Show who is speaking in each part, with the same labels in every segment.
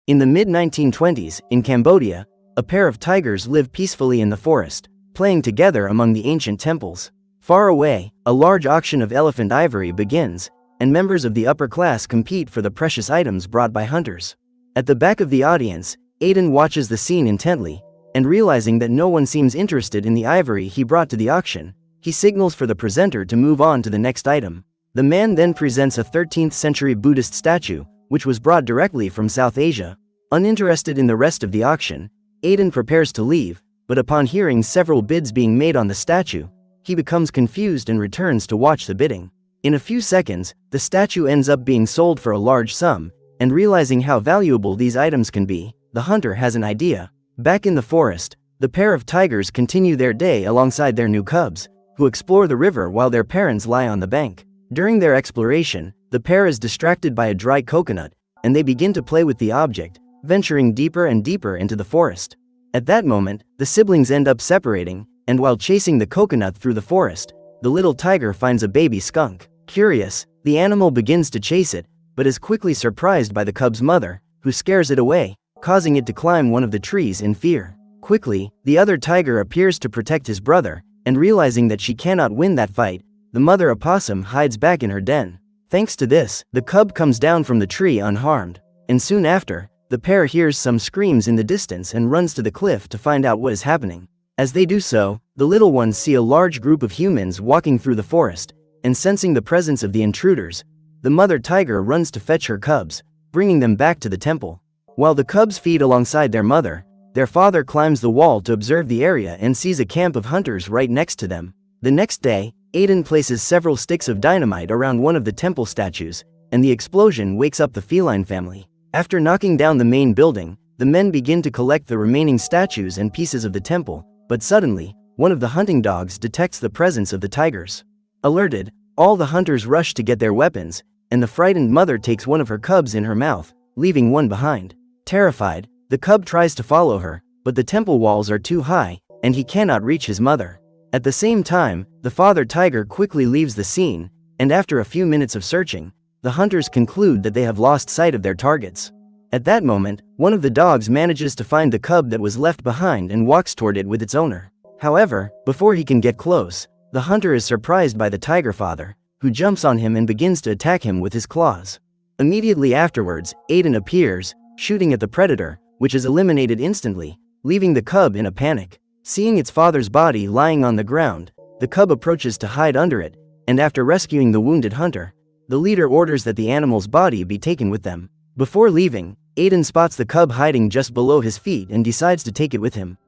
Speaker 1: In the mid-1920s, in Cambodia, a pair of tigers live peacefully in the forest, playing together among the ancient temples. Far away, a large auction of elephant ivory begins, and members of the upper class compete for the precious items brought by hunters. At the back of the audience, Aiden watches the scene intently, and realizing that no one seems interested in the ivory he brought to the auction, he signals for the presenter to move on to the next item. The man then presents a 13th-century Buddhist statue, which was brought directly from South Asia. Uninterested in the rest of the auction, Aiden prepares to leave, but upon hearing several bids being made on the statue, he becomes confused and returns to watch the bidding. In a few seconds, the statue ends up being sold for a large sum, and realizing how valuable these items can be, the hunter has an idea. Back in the forest, the pair of tigers continue their day alongside their new cubs, who explore the river while their parents lie on the bank. During their exploration, the pair is distracted by a dry coconut, and they begin to play with the object, venturing deeper and deeper into the forest. At that moment, the siblings end up separating, and while chasing the coconut through the forest, the little tiger finds a baby skunk. Curious, the animal begins to chase it, but is quickly surprised by the cub's mother, who scares it away, causing it to climb one of the trees in fear. Quickly, the other tiger appears to protect his brother, and realizing that she cannot win that fight, the mother opossum hides back in her den. Thanks to this, the cub comes down from the tree unharmed, and soon after, the pair hears some screams in the distance and runs to the cliff to find out what is happening. As they do so, the little ones see a large group of humans walking through the forest, and sensing the presence of the intruders, the mother tiger runs to fetch her cubs, bringing them back to the temple. While the cubs feed alongside their mother, their father climbs the wall to observe the area and sees a camp of hunters right next to them. The next day, Aiden places several sticks of dynamite around one of the temple statues, and the explosion wakes up the feline family. After knocking down the main building, the men begin to collect the remaining statues and pieces of the temple, but suddenly, one of the hunting dogs detects the presence of the tigers. Alerted, all the hunters rush to get their weapons, and the frightened mother takes one of her cubs in her mouth, leaving one behind. Terrified, the cub tries to follow her, but the temple walls are too high, and he cannot reach his mother. At the same time, the father tiger quickly leaves the scene, and after a few minutes of searching, the hunters conclude that they have lost sight of their targets. At that moment, one of the dogs manages to find the cub that was left behind and walks toward it with its owner. However, before he can get close, the hunter is surprised by the tiger father, who jumps on him and begins to attack him with his claws. Immediately afterwards, Aiden appears, shooting at the predator, which is eliminated instantly, leaving the cub in a panic. Seeing its father's body lying on the ground, the cub approaches to hide under it, and after rescuing the wounded hunter, the leader orders that the animal's body be taken with them. Before leaving, Aiden spots the cub hiding just below his feet and decides to take it with him.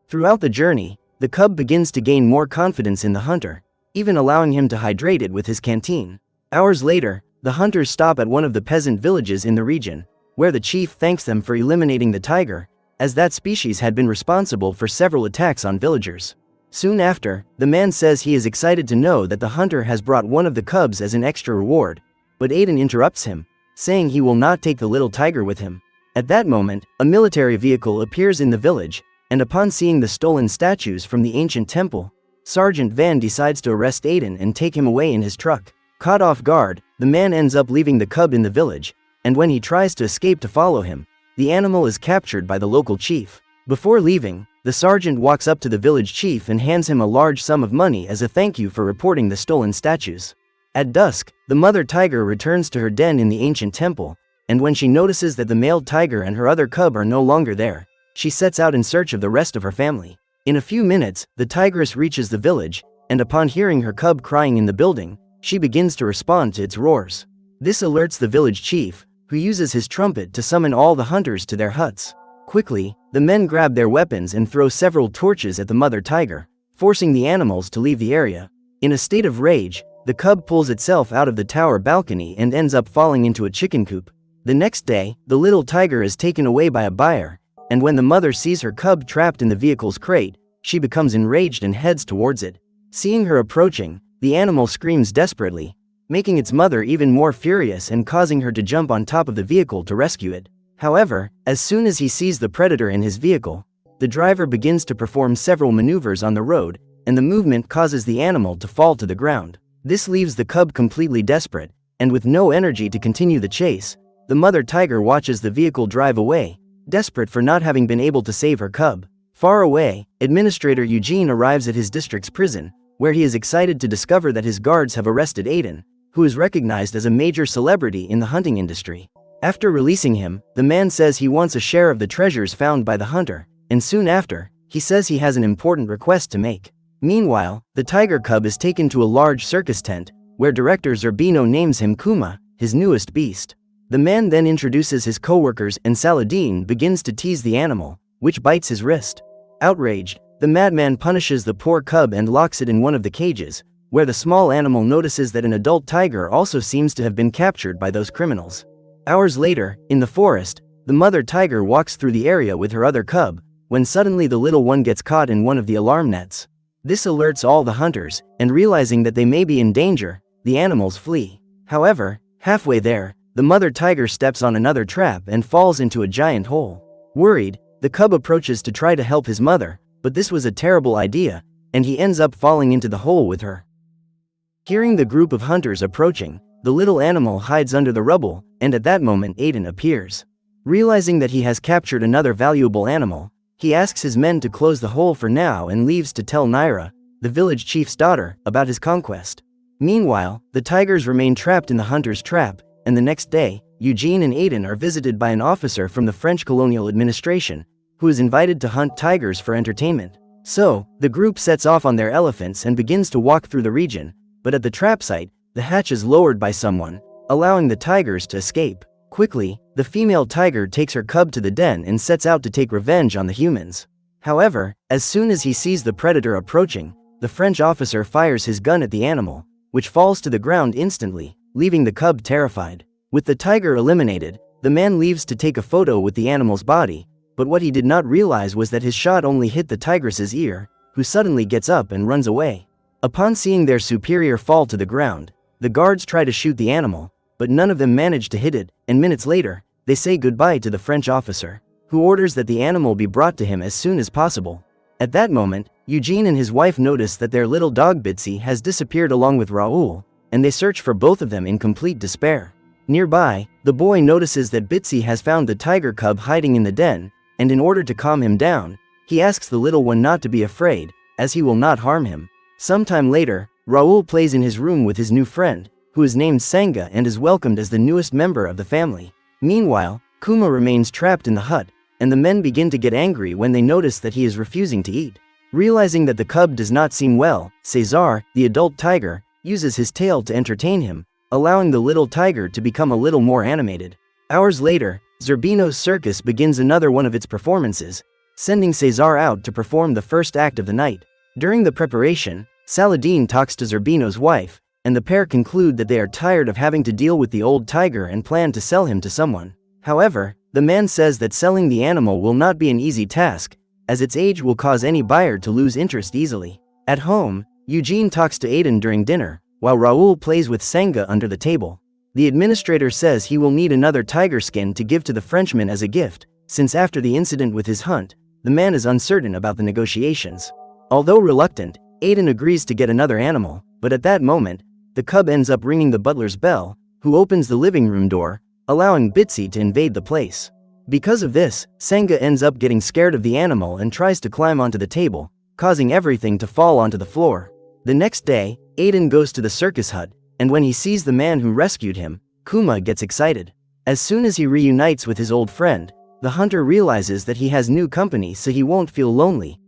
Speaker 1: Throughout the journey, the cub begins to gain more confidence in the hunter, even allowing him to hydrate it with his canteen. Hours later, the hunters stop at one of the peasant villages in the region, where the chief thanks them for eliminating the tiger, as that species had been responsible for several attacks on villagers. Soon after, the man says he is excited to know that the hunter has brought one of the cubs as an extra reward, but Aiden interrupts him, saying he will not take the little tiger with him. At that moment, a military vehicle appears in the village, and upon seeing the stolen statues from the ancient temple, Sergeant Van decides to arrest Aiden and take him away in his truck. Caught off guard, the man ends up leaving the cub in the village, and when he tries to escape to follow him, the animal is captured by the local chief. Before leaving, the sergeant walks up to the village chief and hands him a large sum of money as a thank you for reporting the stolen statues. At dusk, the mother tiger returns to her den in the ancient temple, and when she notices that the male tiger and her other cub are no longer there, she sets out in search of the rest of her family. In a few minutes, the tigress reaches the village, and upon hearing her cub crying in the building, she begins to respond to its roars. This alerts the village chief, who uses his trumpet to summon all the hunters to their huts. Quickly, the men grab their weapons and throw several torches at the mother tiger, forcing the animals to leave the area. In a state of rage, the cub pulls itself out of the tower balcony and ends up falling into a chicken coop. The next day, the little tiger is taken away by a buyer, and when the mother sees her cub trapped in the vehicle's crate, she becomes enraged and heads towards it. Seeing her approaching, the animal screams desperately, making its mother even more furious and causing her to jump on top of the vehicle to rescue it. However, as soon as he sees the predator in his vehicle, the driver begins to perform several maneuvers on the road, and the movement causes the animal to fall to the ground. This leaves the cub completely desperate, and with no energy to continue the chase, the mother tiger watches the vehicle drive away, desperate for not having been able to save her cub. Far away, Administrator Eugene arrives at his district's prison, where he is excited to discover that his guards have arrested Aiden, who is recognized as a major celebrity in the hunting industry. After releasing him, the man says he wants a share of the treasures found by the hunter, and soon after, he says he has an important request to make. Meanwhile, the tiger cub is taken to a large circus tent, where director Zerbino names him Kuma, his newest beast. The man then introduces his co-workers and Saladin begins to tease the animal, which bites his wrist. Outraged, the madman punishes the poor cub and locks it in one of the cages, where the small animal notices that an adult tiger also seems to have been captured by those criminals. Hours later, in the forest, the mother tiger walks through the area with her other cub, when suddenly the little one gets caught in one of the alarm nets. This alerts all the hunters, and realizing that they may be in danger, the animals flee. However, halfway there, the mother tiger steps on another trap and falls into a giant hole. Worried, the cub approaches to try to help his mother, but this was a terrible idea, and he ends up falling into the hole with her. Hearing the group of hunters approaching, the little animal hides under the rubble, and at that moment Aiden appears. Realizing that he has captured another valuable animal, he asks his men to close the hole for now and leaves to tell Naira, the village chief's daughter, about his conquest. Meanwhile, the tigers remain trapped in the hunter's trap, and the next day, Eugene and Aiden are visited by an officer from the French colonial administration, who is invited to hunt tigers for entertainment. So, the group sets off on their elephants and begins to walk through the region, but at the trap site, the hatch is lowered by someone, allowing the tigers to escape. Quickly, the female tiger takes her cub to the den and sets out to take revenge on the humans. However, as soon as he sees the predator approaching, the French officer fires his gun at the animal, which falls to the ground instantly, leaving the cub terrified. With the tiger eliminated, the man leaves to take a photo with the animal's body, but what he did not realize was that his shot only hit the tigress's ear, who suddenly gets up and runs away. Upon seeing their superior fall to the ground, the guards try to shoot the animal, but none of them manage to hit it, and minutes later, they say goodbye to the French officer, who orders that the animal be brought to him as soon as possible. At that moment, Eugene and his wife notice that their little dog Bitsy has disappeared along with Raoul, and they search for both of them in complete despair. Nearby, the boy notices that Bitsy has found the tiger cub hiding in the den, and in order to calm him down, he asks the little one not to be afraid, as he will not harm him. Sometime later, Raoul plays in his room with his new friend, who is named Senga and is welcomed as the newest member of the family. Meanwhile, Kuma remains trapped in the hut, and the men begin to get angry when they notice that he is refusing to eat. Realizing that the cub does not seem well, Cesar, the adult tiger, uses his tail to entertain him, allowing the little tiger to become a little more animated. Hours later, Zerbino's circus begins another one of its performances, sending Cesar out to perform the first act of the night. During the preparation, Saladin talks to Zerbino's wife, and the pair conclude that they are tired of having to deal with the old tiger and plan to sell him to someone. However, the man says that selling the animal will not be an easy task, as its age will cause any buyer to lose interest easily. At home, Eugene talks to Aiden during dinner, while Raoul plays with Senga under the table. The administrator says he will need another tiger skin to give to the Frenchman as a gift, since after the incident with his hunt, the man is uncertain about the negotiations. Although reluctant, Aiden agrees to get another animal, but at that moment, the cub ends up ringing the butler's bell, who opens the living room door, allowing Bitsy to invade the place. Because of this, Senga ends up getting scared of the animal and tries to climb onto the table, causing everything to fall onto the floor. The next day, Aiden goes to the circus hut, and when he sees the man who rescued him, Kuma gets excited. As soon as he reunites with his old friend, the hunter realizes that he has new company so he won't feel lonely,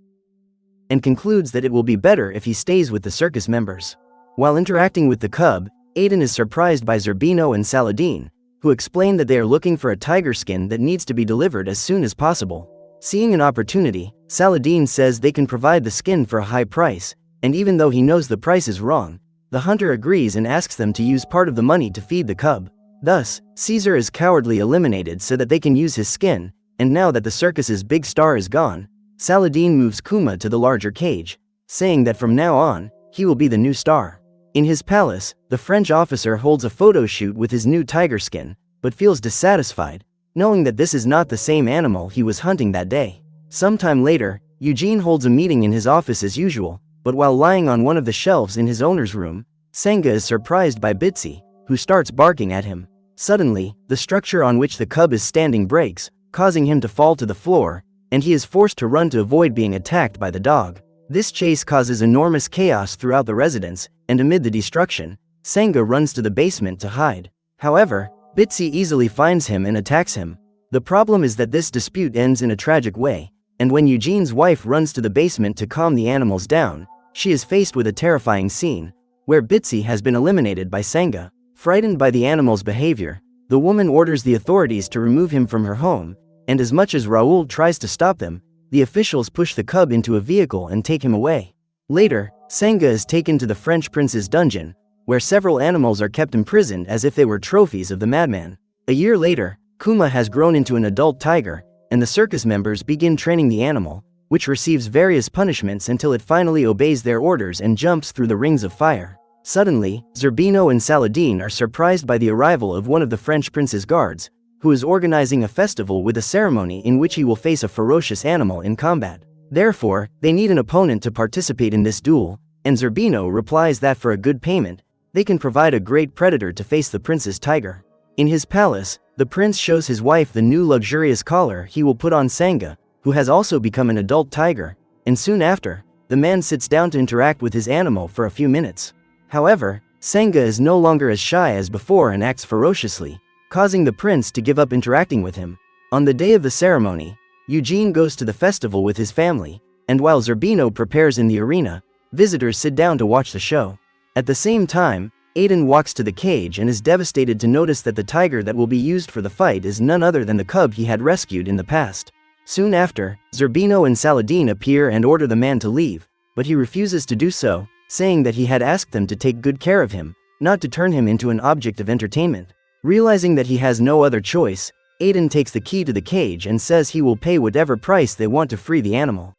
Speaker 1: and concludes that it will be better if he stays with the circus members. While interacting with the cub, Aiden is surprised by Zerbino and Saladin, who explain that they are looking for a tiger skin that needs to be delivered as soon as possible. Seeing an opportunity, Saladin says they can provide the skin for a high price, and even though he knows the price is wrong, the hunter agrees and asks them to use part of the money to feed the cub. Thus, Caesar is cowardly eliminated so that they can use his skin, and now that the circus's big star is gone, Saladin moves Kuma to the larger cage, saying that from now on, he will be the new star. In his palace, the French officer holds a photo shoot with his new tiger skin, but feels dissatisfied, knowing that this is not the same animal he was hunting that day. Sometime later, Eugene holds a meeting in his office as usual, but while lying on one of the shelves in his owner's room, Senga is surprised by Bitsy, who starts barking at him. Suddenly, the structure on which the cub is standing breaks, causing him to fall to the floor, and he is forced to run to avoid being attacked by the dog. This chase causes enormous chaos throughout the residence, and amid the destruction, Senga runs to the basement to hide. However, Bitsy easily finds him and attacks him. The problem is that this dispute ends in a tragic way, and when Eugene's wife runs to the basement to calm the animals down, she is faced with a terrifying scene, where Bitsy has been eliminated by Senga. Frightened by the animal's behavior, the woman orders the authorities to remove him from her home, and as much as Raoul tries to stop them, the officials push the cub into a vehicle and take him away. Later, Senga is taken to the French prince's dungeon, where several animals are kept imprisoned as if they were trophies of the madman. A year later, Kuma has grown into an adult tiger, and the circus members begin training the animal, which receives various punishments until it finally obeys their orders and jumps through the rings of fire. Suddenly, Zerbino and Saladin are surprised by the arrival of one of the French prince's guards, who is organizing a festival with a ceremony in which he will face a ferocious animal in combat. Therefore, they need an opponent to participate in this duel, and Zerbino replies that for a good payment, they can provide a great predator to face the prince's tiger. In his palace, the prince shows his wife the new luxurious collar he will put on Senga, who has also become an adult tiger, and soon after, the man sits down to interact with his animal for a few minutes. However, Senga is no longer as shy as before and acts ferociously, causing the prince to give up interacting with him. On the day of the ceremony, Eugene goes to the festival with his family, and while Zerbino prepares in the arena, visitors sit down to watch the show. At the same time, Aiden walks to the cage and is devastated to notice that the tiger that will be used for the fight is none other than the cub he had rescued in the past. Soon after, Zerbino and Saladin appear and order the man to leave, but he refuses to do so, saying that he had asked them to take good care of him, not to turn him into an object of entertainment. Realizing that he has no other choice, Aiden takes the key to the cage and says he will pay whatever price they want to free the animal.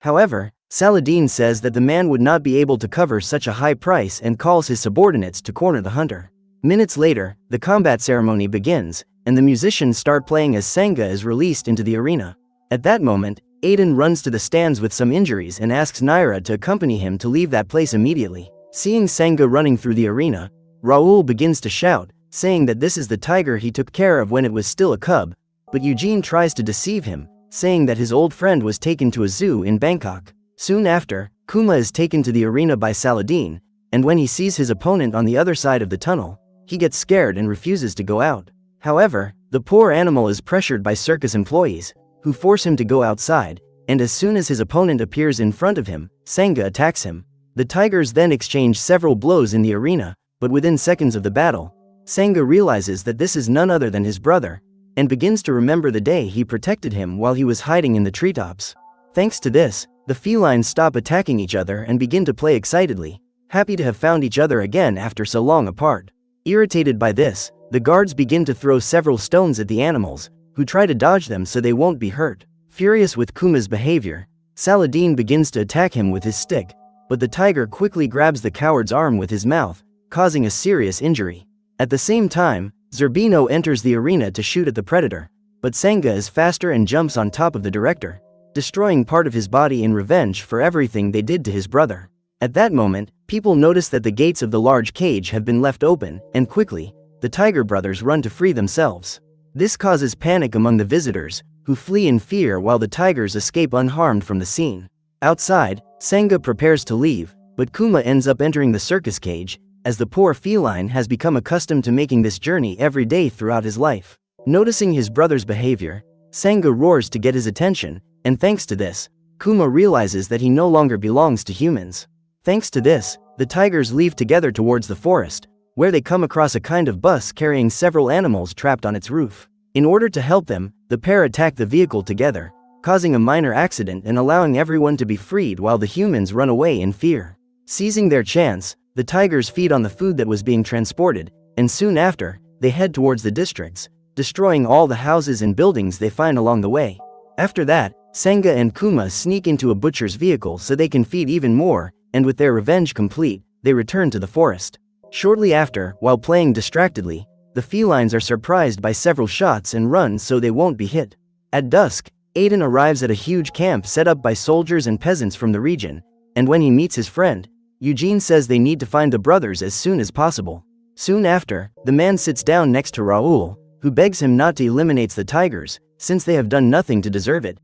Speaker 1: However, Saladin says that the man would not be able to cover such a high price and calls his subordinates to corner the hunter. Minutes later, the combat ceremony begins, and the musicians start playing as Senga is released into the arena. At that moment, Aiden runs to the stands with some injuries and asks Naira to accompany him to leave that place immediately. Seeing Senga running through the arena, Raoul begins to shout, saying that this is the tiger he took care of when it was still a cub, but Eugene tries to deceive him, saying that his old friend was taken to a zoo in Bangkok. Soon after, Kuma is taken to the arena by Saladin, and when he sees his opponent on the other side of the tunnel, he gets scared and refuses to go out. However, the poor animal is pressured by circus employees, who force him to go outside, and as soon as his opponent appears in front of him, Senga attacks him. The tigers then exchange several blows in the arena, but within seconds of the battle, Senga realizes that this is none other than his brother, and begins to remember the day he protected him while he was hiding in the treetops. Thanks to this, the felines stop attacking each other and begin to play excitedly, happy to have found each other again after so long apart. Irritated by this, the guards begin to throw several stones at the animals, who try to dodge them so they won't be hurt. Furious with Kuma's behavior, Saladin begins to attack him with his stick, but the tiger quickly grabs the coward's arm with his mouth, causing a serious injury. At the same time, Zerbino enters the arena to shoot at the predator, but Senga is faster and jumps on top of the director, destroying part of his body in revenge for everything they did to his brother. At that moment, people notice that the gates of the large cage have been left open, and quickly, the Tiger brothers run to free themselves. This causes panic among the visitors, who flee in fear while the tigers escape unharmed from the scene. Outside, Senga prepares to leave, but Kuma ends up entering the circus cage, as the poor feline has become accustomed to making this journey every day throughout his life. Noticing his brother's behavior, Senga roars to get his attention, and thanks to this, Kuma realizes that he no longer belongs to humans. Thanks to this, the tigers leave together towards the forest, where they come across a kind of bus carrying several animals trapped on its roof. In order to help them, the pair attack the vehicle together, causing a minor accident and allowing everyone to be freed while the humans run away in fear. Seizing their chance, the tigers feed on the food that was being transported, and soon after, they head towards the districts, destroying all the houses and buildings they find along the way. After that, Senga and Kuma sneak into a butcher's vehicle so they can feed even more, and with their revenge complete, they return to the forest. Shortly after, while playing distractedly, the felines are surprised by several shots and run so they won't be hit. At dusk, Aiden arrives at a huge camp set up by soldiers and peasants from the region, and when he meets his friend, Eugene says they need to find the brothers as soon as possible. Soon after, the man sits down next to Raoul, who begs him not to eliminate the tigers, since they have done nothing to deserve it.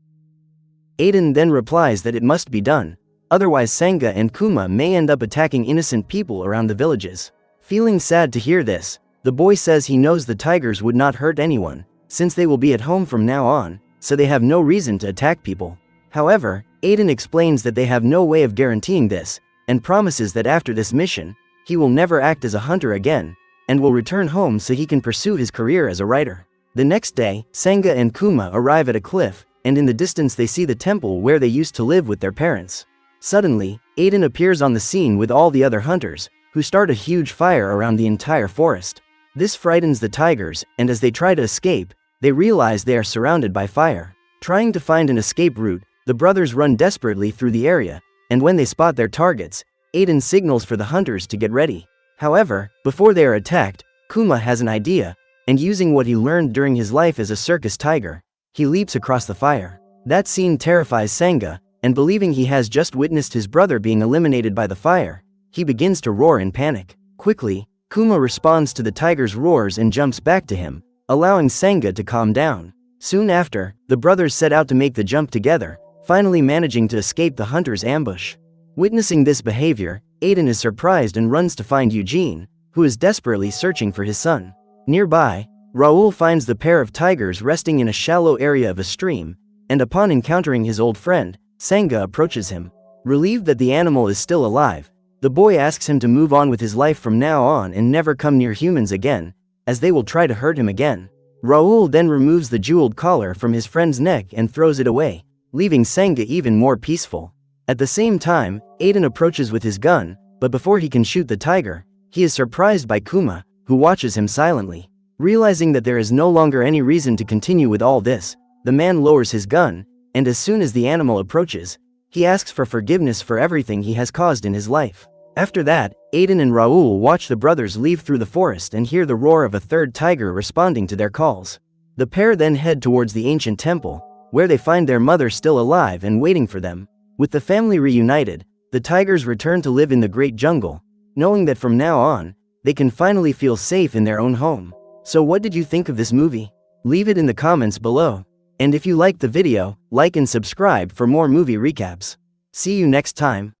Speaker 1: Aiden then replies that it must be done, otherwise Sangha and Kuma may end up attacking innocent people around the villages. Feeling sad to hear this, the boy says he knows the tigers would not hurt anyone, since they will be at home from now on, so they have no reason to attack people. However, Aiden explains that they have no way of guaranteeing this, and promises that after this mission, he will never act as a hunter again, and will return home so he can pursue his career as a writer. The next day, Sangha and Kuma arrive at a cliff, and in the distance they see the temple where they used to live with their parents. Suddenly, Aiden appears on the scene with all the other hunters, who start a huge fire around the entire forest. This frightens the tigers, and as they try to escape, they realize they are surrounded by fire. Trying to find an escape route, the brothers run desperately through the area, and when they spot their targets, Aiden signals for the hunters to get ready. However, before they are attacked, Kuma has an idea, and using what he learned during his life as a circus tiger, he leaps across the fire. That scene terrifies Sangha, and believing he has just witnessed his brother being eliminated by the fire, he begins to roar in panic. Quickly, Kuma responds to the tiger's roars and jumps back to him, allowing Sangha to calm down. Soon after, the brothers set out to make the jump together, finally managing to escape the hunter's ambush. Witnessing this behavior, Aiden is surprised and runs to find Eugene, who is desperately searching for his son. Nearby, Raoul finds the pair of tigers resting in a shallow area of a stream, and upon encountering his old friend, Sangha approaches him. Relieved that the animal is still alive, the boy asks him to move on with his life from now on and never come near humans again, as they will try to hurt him again. Raoul then removes the jeweled collar from his friend's neck and throws it away, leaving Sangha even more peaceful. At the same time, Aiden approaches with his gun, but before he can shoot the tiger, he is surprised by Kuma, who watches him silently. Realizing that there is no longer any reason to continue with all this, the man lowers his gun, and as soon as the animal approaches, he asks for forgiveness for everything he has caused in his life. After that, Aiden and Raoul watch the brothers leave through the forest and hear the roar of a third tiger responding to their calls. The pair then head towards the ancient temple, where they find their mother still alive and waiting for them. With the family reunited, the tigers return to live in the great jungle, knowing that from now on, they can finally feel safe in their own home. So what did you think of this movie? Leave it in the comments below. And if you liked the video, like and subscribe for more movie recaps. See you next time.